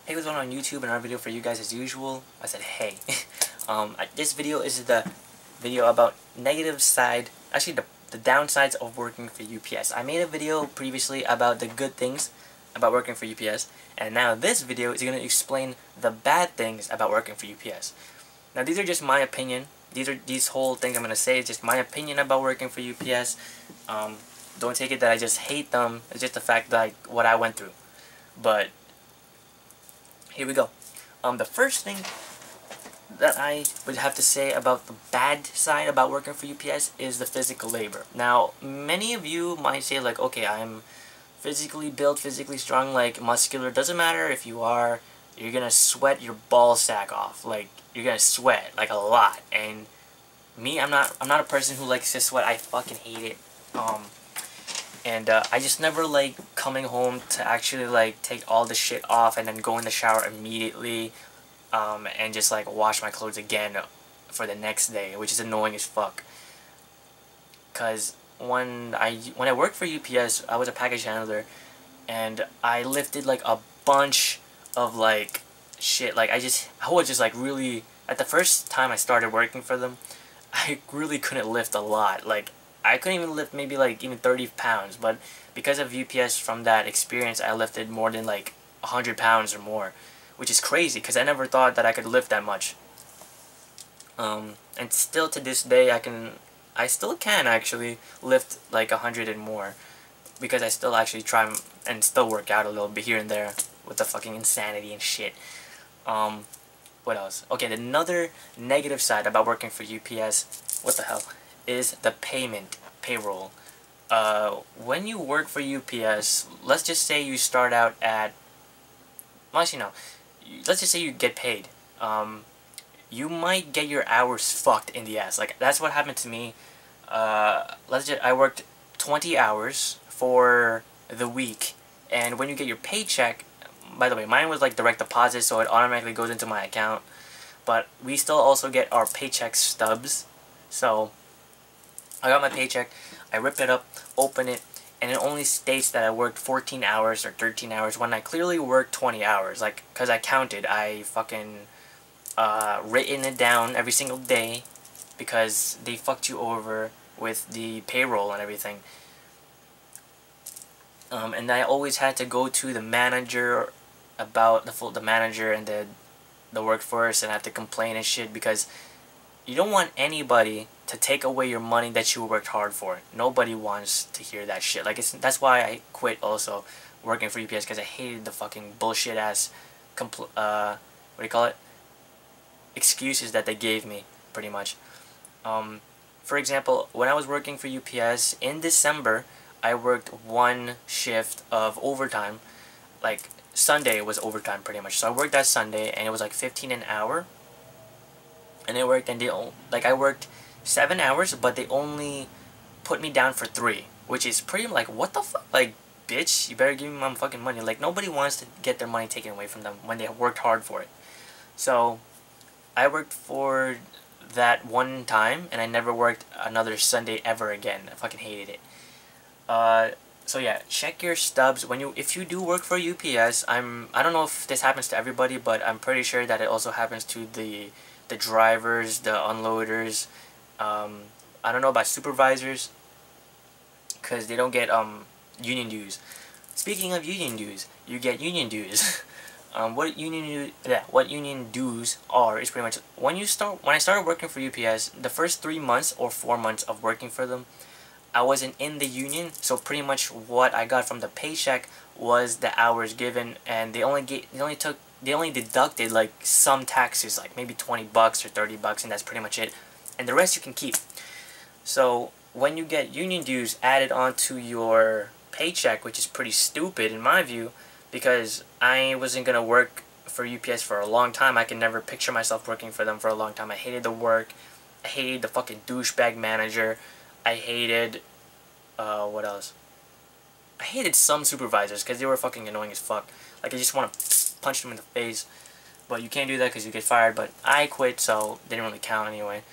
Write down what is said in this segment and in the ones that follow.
Hey, what's going on YouTube? Another video for you guys as usual. I said hey. This video is the video about negative side, actually the downsides of working for UPS. I made a video previously about the good things about working for UPS, and now this video is going to explain the bad things about working for UPS. Now these are just my opinion. These whole things I'm going to say is just my opinion about working for UPS. Don't take it that I just hate them. It's just the fact that what I went through. But here we go. The first thing that I would have to say about the bad side about working for UPS is the physical labor. Now, many of you might say like, okay, I'm physically built, physically strong, like muscular. Doesn't matter if you are. You're gonna sweat your ball sack off. Like, you're gonna sweat like a lot. And me, I'm not a person who likes to sweat. I fucking hate it. I just never like coming home to actually like take all the shit off and then go in the shower immediately and just like wash my clothes again for the next day, which is annoying as fuck. Cause when I worked for UPS, I was a package handler, and I lifted like a bunch of like shit. Like I was just like really, at the first time I started working for them, I really couldn't lift a lot. Like I couldn't even lift maybe like even 30 pounds, but because of UPS, from that experience, I lifted more than like 100 pounds or more, which is crazy because I never thought that I could lift that much. And still to this day, I still can actually lift like 100 and more, because I still actually try and still work out a little bit here and there with the fucking insanity and shit. What else? Okay, another negative side about working for UPS, what the hell, is the payroll. When you work for UPS, let's just say you start out at, well, actually no, let's just say you get paid. You might get your hours fucked in the ass. Like, that's what happened to me. I worked 20 hours for the week, and when you get your paycheck, by the way, mine was like direct deposit, so it automatically goes into my account, but we still also get our paycheck stubs. So I got my paycheck, I ripped it up, open it, and it only states that I worked 14 hours or 13 hours when I clearly worked 20 hours. Like, because I counted, I fucking written it down every single day, because they fucked you over with the payroll and everything. And I always had to go to the manager about the manager and the workforce, and have to complain and shit, because you don't want anybody to take away your money that you worked hard for. Nobody wants to hear that shit. Like, that's why I quit also working for UPS, because I hated the fucking bullshit ass what do you call it, excuses that they gave me, pretty much. For example, when I was working for UPS in December, I worked one shift of overtime. Like, Sunday was overtime pretty much. So I worked that Sunday, and it was like 15 an hour. And I worked, I worked 7 hours, but they only put me down for 3, which is pretty like, what the fuck? Like, bitch, you better give me my fucking money. Like, nobody wants to get their money taken away from them when they have worked hard for it. So I worked for that one time, and I never worked another Sunday ever again. I fucking hated it. So yeah, check your stubs if you do work for UPS. I don't know if this happens to everybody, but I'm pretty sure that it also happens to the drivers, the unloaders. I don't know about supervisors, because they don't get union dues. Speaking of union dues, you get union dues. What union dues are is pretty much when I started working for UPS, the first 3 months or 4 months of working for them, I wasn't in the union, so pretty much what I got from the paycheck was the hours given, and they only deducted like some taxes, like maybe 20 bucks or 30 bucks, and that's pretty much it, and the rest you can keep. So when you get union dues added onto your paycheck, which is pretty stupid in my view, because I wasn't gonna work for UPS for a long time. I can never picture myself working for them for a long time. I hated the work. I hated the fucking douchebag manager. I hated, what else? I hated some supervisors, because they were fucking annoying as fuck. Like, I just want to punch them in the face. But you can't do that because you get fired. But I quit, so it didn't really count anyway.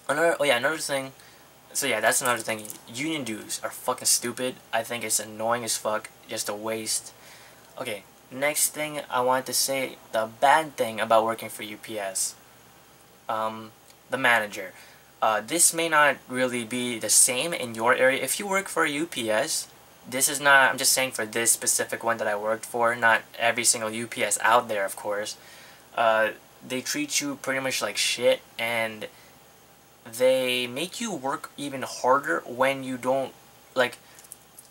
Another thing. So yeah, that's another thing. Union dues are fucking stupid. I think it's annoying as fuck. Just a waste. Okay, Next thing I want to say, the bad thing about working for UPS. The manager. This may not really be the same in your area. If you work for UPS, this is not, I'm just saying for this specific one that I worked for, not every single UPS out there, of course. They treat you pretty much like shit, and they make you work even harder when you don't, like,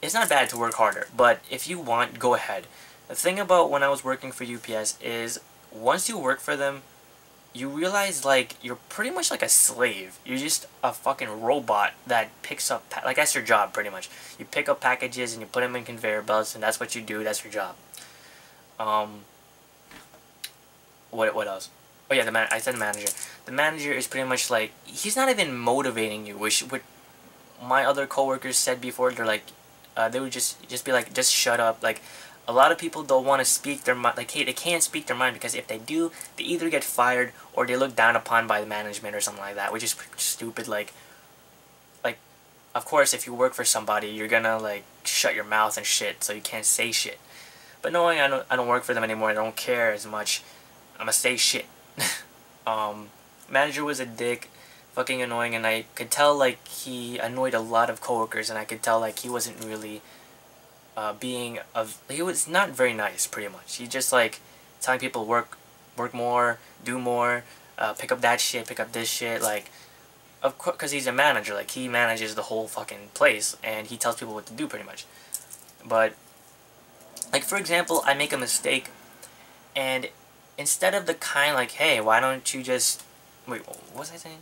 it's not bad to work harder, but if you want, go ahead. The thing about when I was working for UPS is, once you work for them, you realize, like, you're pretty much like a slave. You're just a fucking robot that picks up, like, that's your job, pretty much. You pick up packages and you put them in conveyor belts, and that's what you do, that's your job. What else? Oh yeah, I said the manager. The manager is pretty much like, he's not even motivating you, which what my other coworkers said before. They're like, they would just be like, just shut up. Like, a lot of people don't want to speak their mind. Like, hey, they can't speak their mind because if they do, they either get fired or they look down upon by the management or something like that, which is stupid. Like, of course, if you work for somebody, you're gonna like shut your mouth and shit, so you can't say shit. But knowing I don't work for them anymore, I don't care as much. I'ma say shit. Manager was a dick, fucking annoying, and I could tell like he annoyed a lot of coworkers, and I could tell like he wasn't really he was not very nice, pretty much. He just like telling people work more, do more, pick up that shit, pick up this shit, like, of course, because he's a manager, like he manages the whole fucking place, and he tells people what to do, pretty much. But like, for example, I make a mistake, and instead of the kind like, hey, why don't you just, wait, what was I saying?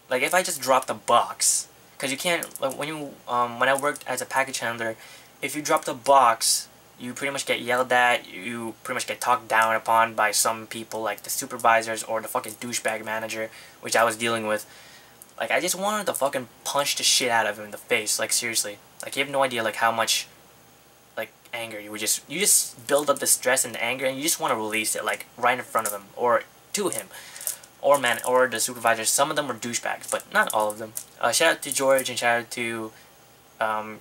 Like, if I just drop the box, because you can't, like, when I worked as a package handler, if you drop the box, you pretty much get yelled at, you pretty much get talked down upon by some people, like the supervisors or the fucking douchebag manager, which I was dealing with. Like, I just wanted to fucking punch the shit out of him in the face, like, seriously. Like, you have no idea, like, how much, like, anger you just build up the stress and the anger, and you just want to release it, like, right in front of him, or to him, or the supervisors. Some of them were douchebags, but not all of them. Shout out to George and shout out to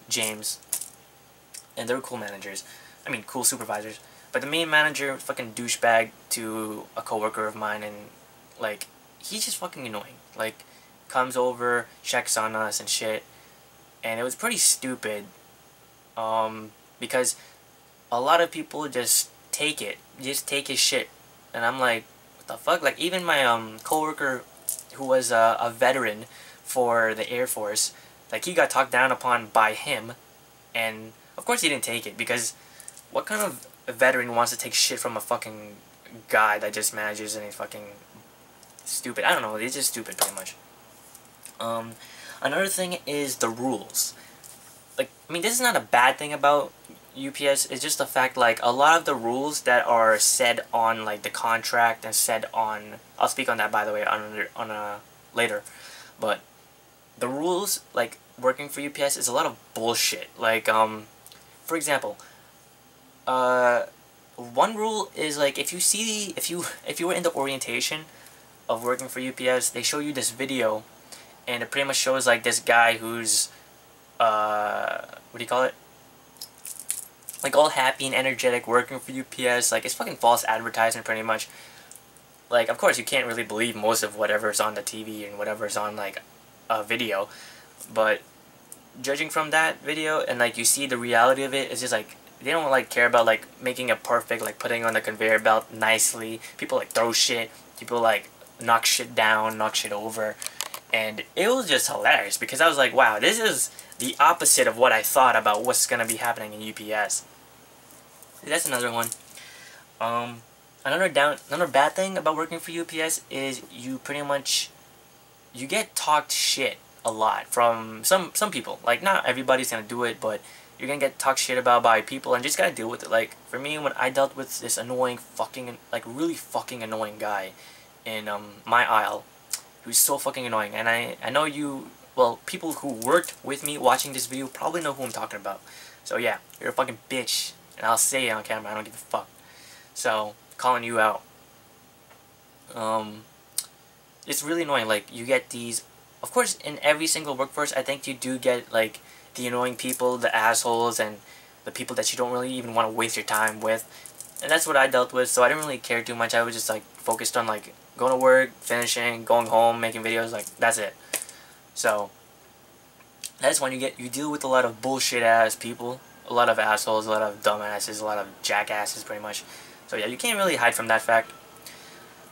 James, and they were cool managers. I mean, cool supervisors. But the main manager, fucking douchebag to a coworker of mine, and like, he's just fucking annoying. Like, comes over, checks on us and shit, and it was pretty stupid. Because a lot of people just take his shit, and I'm like, what the fuck? Like, even my coworker who was a veteran for the Air Force, like, he got talked down upon by him, and of course he didn't take it, because what kind of veteran wants to take shit from a fucking guy that just manages and he's fucking stupid? I don't know, he's just stupid, pretty much. Another thing is the rules. Like, I mean, this is not a bad thing about UPS, it's just the fact, like, a lot of the rules that are said on, like, the contract and said on, I'll speak on that, by the way, on a later, but the rules, like, working for UPS is a lot of bullshit. Like, for example, one rule is, like, if you were in the orientation of working for UPS, they show you this video, and it pretty much shows, like, this guy who's, what do you call it? Like, all happy and energetic working for UPS. Like, it's fucking false advertising, pretty much. Like, of course, you can't really believe most of whatever's on the TV and whatever's on, like, a video, but judging from that video, and, like, you see the reality of it, it's just, like, they don't, like, care about, like, making it perfect, like, putting on the conveyor belt nicely. People, like, throw shit. People, like, knock shit down, knock shit over. And it was just hilarious, because I was like, wow, this is the opposite of what I thought about what's gonna be happening in UPS. That's another one. Another bad thing about working for UPS is you get talked shit a lot from some people. Like, not everybody's gonna do it, but you're gonna get talked shit about by people, and just gotta deal with it. Like, for me, when I dealt with this annoying fucking, like, really fucking annoying guy in my aisle, who's so fucking annoying, and I know you, well, people who worked with me watching this video probably know who I'm talking about. So yeah, you're a fucking bitch, and I'll say it on camera, I don't give a fuck. So, calling you out. It's really annoying. Like, you get these, of course, in every single workforce, I think you do get, like, the annoying people, the assholes, and the people that you don't really even want to waste your time with. And that's what I dealt with, so I didn't really care too much. I was just like focused on like going to work, finishing, going home, making videos, like that's it. So that's when you deal with a lot of bullshit ass people, a lot of assholes, a lot of dumbasses, a lot of jackasses pretty much. So yeah, you can't really hide from that fact.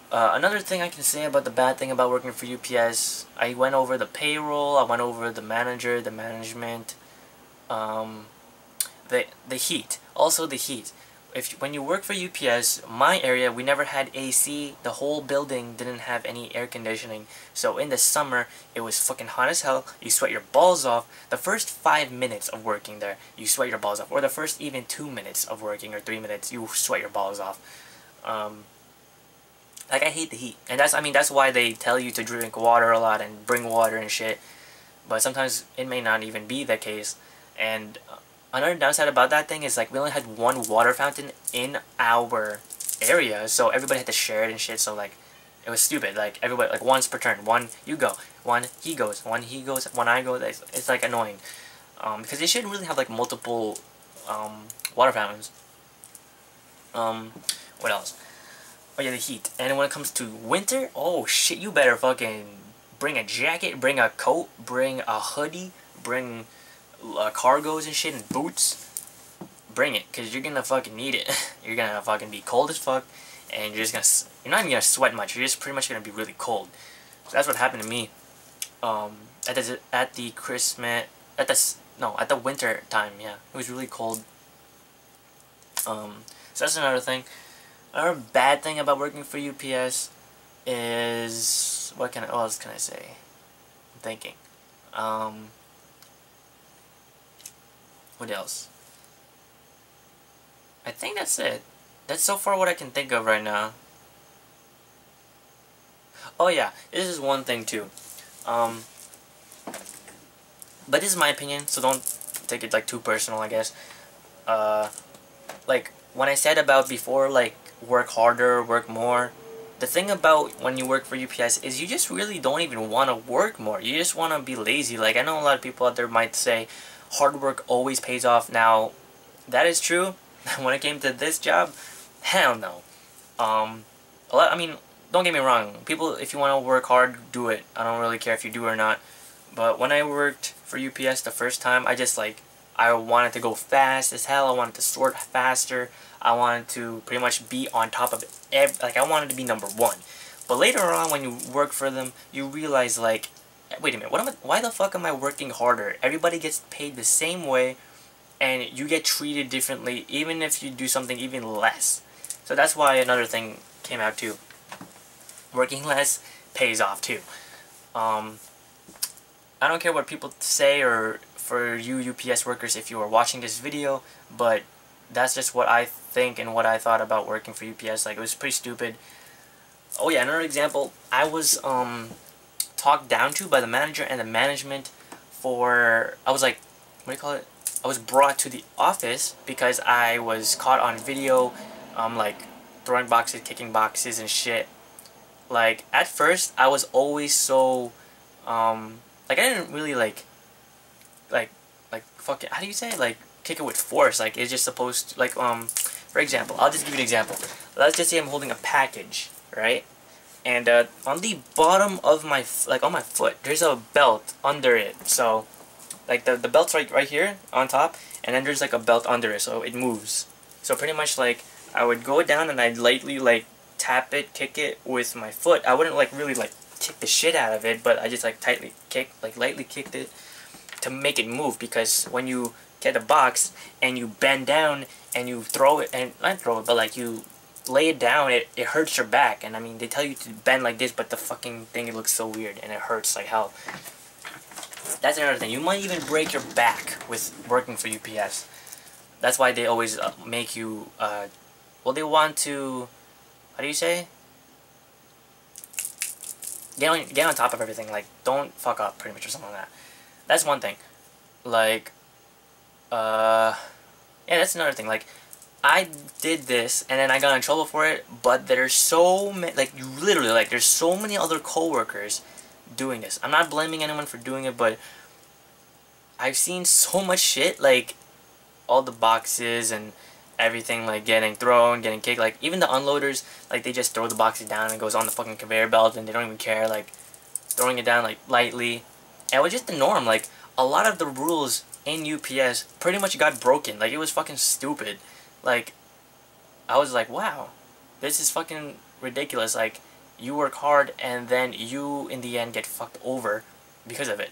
Another thing I can say about the bad thing about working for UPS, I went over the payroll, I went over the manager, the management, the heat. Also the heat. When you work for UPS, my area, we never had AC. The whole building didn't have any air conditioning. So in the summer, it was fucking hot as hell. You sweat your balls off. The first 5 minutes of working there, you sweat your balls off. Or the first even 2 minutes of working, or 3 minutes, you sweat your balls off. Like, I hate the heat. And that's why they tell you to drink water a lot and bring water and shit. But sometimes it may not even be the case. And another downside about that thing is, like, we only had one water fountain in our area, so everybody had to share it and shit, so, like, it was stupid. Like, everybody, like, once per turn. One, you go. One, he goes. One, he goes. One, I go. It's like, annoying. Because they shouldn't really have, like, multiple, water fountains. What else? Oh, yeah, the heat. And when it comes to winter, oh, shit, you better fucking bring a jacket, bring a coat, bring a hoodie, bring cargos and shit and boots. Bring it, because you're gonna fucking need it. You're gonna fucking be cold as fuck, and you're not even gonna sweat much. You're just pretty much gonna be really cold. So that's what happened to me. At the winter time, yeah, it was really cold. So that's another thing. Another bad thing about working for UPS is, what else can I say? I'm thinking. What else? I think that's it. That's so far what I can think of right now. Oh yeah, this is one thing too. But this is my opinion, so don't take it like too personal, I guess. Like when I said about before, like work harder, work more. The thing about when you work for UPS is you just really don't even want to work more. You just want to be lazy. Like, I know a lot of people out there might say hard work always pays off. Now, that is true. When it came to this job, hell no. I mean, don't get me wrong. People, if you want to work hard, do it. I don't really care if you do or not. But when I worked for UPS the first time, I wanted to go fast as hell. I wanted to sort faster. I wanted to pretty much be on top of I wanted to be number one. But later on, when you work for them, you realize, like, wait a minute, why the fuck am I working harder? Everybody gets paid the same way, and you get treated differently, even if you do something even less. So that's why another thing came out too. Working less pays off too. I don't care what people say, or for you UPS workers if you are watching this video, but that's just what I think and what I thought about working for UPS. Like, it was pretty stupid. Oh yeah, another example, I was talked down to by the manager and the management for, I was like, what do you call it? I was brought to the office because I was caught on video, like, throwing boxes, kicking boxes and shit. Like, at first, I was always so, like, I didn't really, fuck it, how do you say it? Like, kick it with force. Like, it's just supposed to, like, for example, I'll just give you an example. Let's just say I'm holding a package, right? And, on the bottom of my, on my foot, there's a belt under it. So, like, the belt's right here, on top, and then there's, like, a belt under it, so it moves. So, pretty much, like, I would go down and I'd lightly, like, tap it, kick it with my foot. I wouldn't, like, really, like, kick the shit out of it, but I just, like, lightly kicked it to make it move, because when you get a box and you bend down and you throw it, and not throw it, but like you lay it down, it hurts your back. And I mean, they tell you to bend like this, but the fucking thing, it looks so weird and it hurts like hell. That's another thing. You might even break your back with working for UPS. That's why they always make you, well, they want to, how do you say? Get on top of everything. Like, don't fuck up, pretty much, or something like that. That's one thing. Like, yeah, that's another thing. Like, I did this, and then I got in trouble for it, but there's so many, like, you literally, like, there's so many other coworkers doing this. I'm not blaming anyone for doing it, but I've seen so much shit, like, all the boxes and everything like getting thrown, getting kicked. Like even the unloaders, like they just throw the boxes down and it goes on the fucking conveyor belt and they don't even care, like throwing it down like lightly. And it was just the norm. Like a lot of the rules in UPS pretty much got broken. Like it was fucking stupid. Like I was like, wow, this is fucking ridiculous. Like you work hard and then you in the end get fucked over because of it.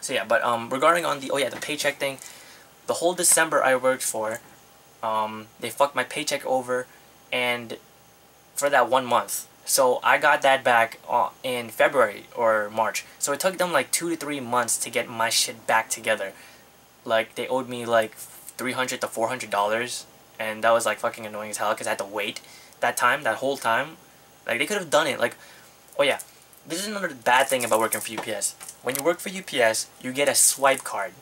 So yeah, but regarding on the the paycheck thing, the whole December I worked for, they fucked my paycheck over, and for that 1 month. So I got that back in February or March. So it took them like 2 to 3 months to get my shit back together. Like they owed me like $300 to $400, and that was like fucking annoying as hell because I had to wait that whole time. Like they could have done it. Like, oh yeah, this is another bad thing about working for UPS. When you work for UPS, you get a swipe card.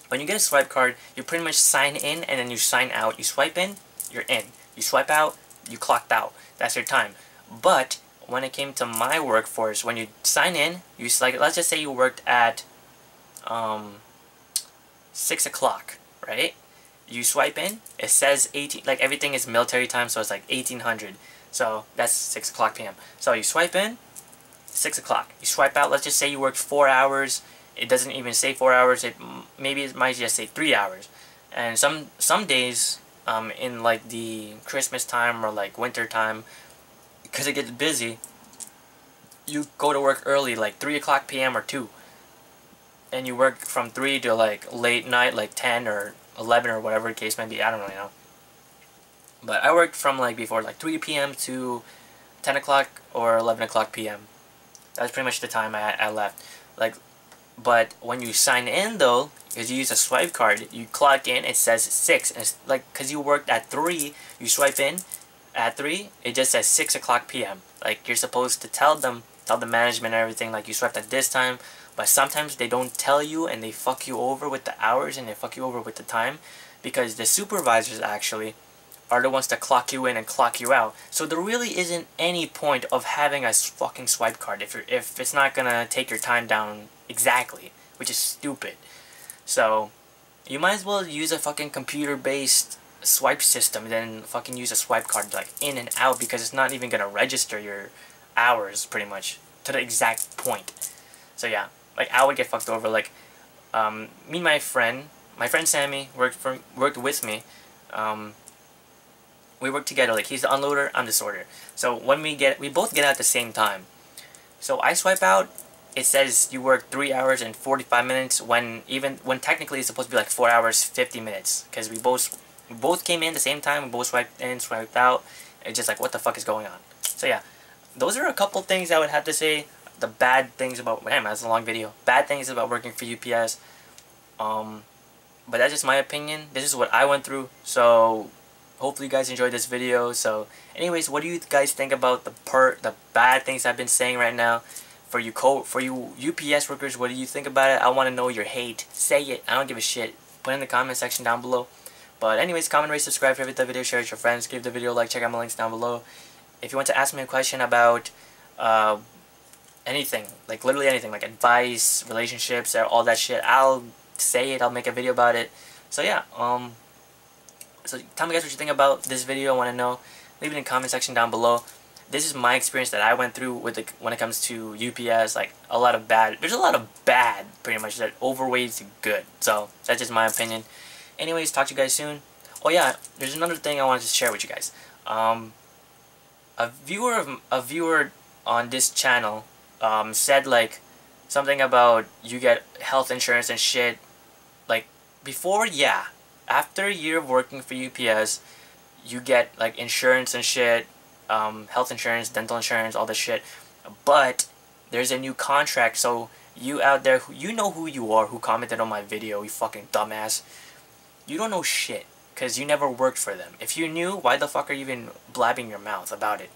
When you get a swipe card, you pretty much sign in and then you sign out. You swipe in, you're in. You swipe out, you clocked out. That's your time. But when it came to my workforce, when you sign in, you like, let's just say you worked at 6 o'clock, right? You swipe in, it says 18, like everything is military time, so it's like 1800. So that's 6 o'clock p.m. So you swipe in, 6 o'clock. You swipe out, let's just say you worked 4 hours. It doesn't even say 4 hours. Maybe it might just say 3 hours. And some days, in like the Christmas time or like winter time, because it gets busy, you go to work early, like 3 o'clock p.m. or 2. And you work from 3 to like late night, like 10 or 11 or whatever the case might be. I don't really know. But I worked from like before like 3 p.m. to 10 o'clock or 11 o'clock p.m. That's pretty much the time I left. Like, but when you sign in though, because you use a swipe card, you clock in, it says 6. And it's like, because you worked at 3, you swipe in at 3, it just says 6 o'clock p.m. Like, you're supposed to tell the management and everything, like, you swiped at this time. But sometimes they don't tell you and they fuck you over with the hours and they fuck you over with the time. Because the supervisors actually are the ones that clock you in and clock you out. So there really isn't any point of having a fucking swipe card if it's not gonna take your time down exactly, which is stupid. So you might as well use a fucking computer-based swipe system than fucking use a swipe card like in and out, because it's not even gonna register your hours pretty much to the exact point. So yeah, like I would get fucked over. Like me and my friend Sammy worked with me. We work together. Like he's the unloader, I'm the sorter. So when we both get out at the same time. So I swipe out, it says you work 3 hours and 45 minutes when technically it's supposed to be like 4 hours 50 minutes, because we both came in the same time. We both swiped in, swiped out. It's just like, what the fuck is going on? So yeah, those are a couple things I would have to say. The bad things about, damn, that's a long video. Bad things about working for UPS. But that's just my opinion. This is what I went through. So hopefully you guys enjoyed this video. So anyways, what do you guys think about the bad things I've been saying right now? For you UPS workers, what do you think about it? I want to know your hate. Say it. I don't give a shit. Put it in the comment section down below. But anyways, comment, rate, subscribe, favorite the video, share it with your friends, give the video a like, check out my links down below. If you want to ask me a question about anything, like literally anything, like advice, relationships, all that shit, I'll say it. I'll make a video about it. So yeah, so tell me guys what you think about this video. I want to know. Leave it in the comment section down below. This is my experience that I went through with when it comes to UPS. Like a lot of bad. There's a lot of bad, pretty much, that overweighs good. So that's just my opinion. Anyways, talk to you guys soon. Oh yeah, there's another thing I wanted to share with you guys. A viewer on this channel said like something about you get health insurance and shit. Like before, yeah. After a year of working for UPS, you get like insurance and shit, health insurance, dental insurance, all this shit. But there's a new contract, so you out there, you know who you are, who commented on my video, you fucking dumbass. You don't know shit, because you never worked for them. If you knew, why the fuck are you even blabbing your mouth about it?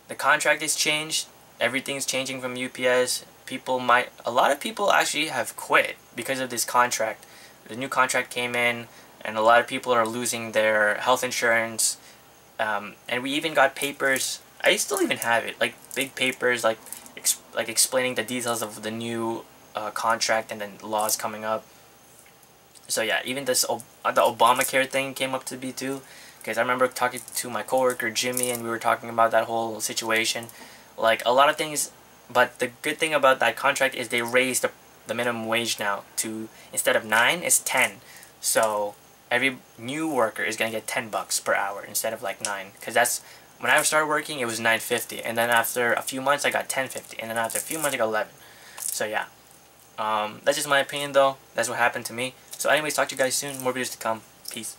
The contract is changed, everything's changing from UPS. A lot of people actually have quit because of this contract. The new contract came in, and a lot of people are losing their health insurance. And we even got papers. I still even have it, like big papers, like explaining the details of the new contract and then laws coming up. So yeah, even this the Obamacare thing came up to be too, because I remember talking to my coworker Jimmy, and we were talking about that whole situation. Like a lot of things, but the good thing about that contract is they raised the minimum wage now to, instead of 9, it's 10. So every new worker is gonna get $10 per hour instead of like 9, because that's when I started working, it was $9.50, and then after a few months I got $10.50, and then after a few months I got 11. So yeah, that's just my opinion though. That's what happened to me. So anyways, talk to you guys soon. More videos to come. Peace.